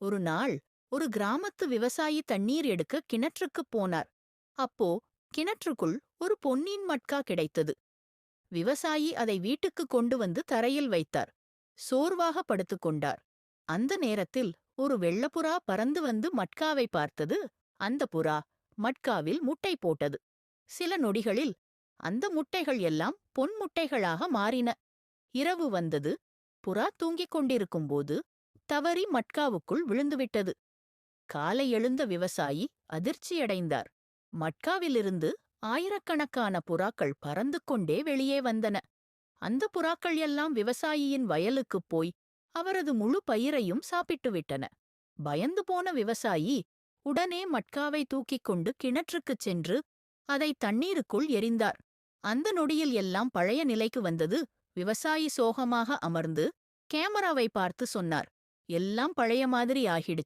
ஒரு நாள் ஒரு கிராமத்து விவசாயி தண்ணீர் எடுக்க கிணற்றுக்குப் போனார். அப்போ கிணற்றுக்குள் ஒரு பொன்னின் மட்கா கிடைத்தது. விவசாயி அதை வீட்டுக்கு கொண்டு வந்து தரையில் வைத்தார். சோர்வாக படுத்துக் கொண்டார். அந்த நேரத்தில் ஒரு வெள்ளப்புறா பறந்து வந்து மட்காவை பார்த்தது. அந்த புறா மட்காவில் முட்டை போட்டது. சில நொடிகளில் அந்த முட்டைகள் எல்லாம் பொன் முட்டைகளாக மாறின. இரவு வந்தது. புறா தூங்கிக் கொண்டிருக்கும்போது தவறி மட்காவுக்குள் விழுந்துவிட்டது. காலை எழுந்த விவசாயி அதிர்ச்சியடைந்தார். மட்காவிலிருந்து ஆயிரக்கணக்கான புறாக்கள் பறந்து கொண்டே வெளியே வந்தன. அந்த புறாக்கள் எல்லாம் விவசாயியின் வயலுக்குப் போய் அவரது முழு பயிரையும் சாப்பிட்டுவிட்டன. பயந்து போன விவசாயி உடனே மட்காவை தூக்கிக் கொண்டு கிணற்றுக்குச் சென்று அதை தண்ணீருக்குள் எறிந்தார். அந்த நொடியில் எல்லாம் பழைய நிலைக்கு வந்தது. விவசாயி சோகமாக அமர்ந்து கேமராவை பார்த்து சொன்னார், எல்லாம் பழைய மாதிரி ஆகிடுச்சு.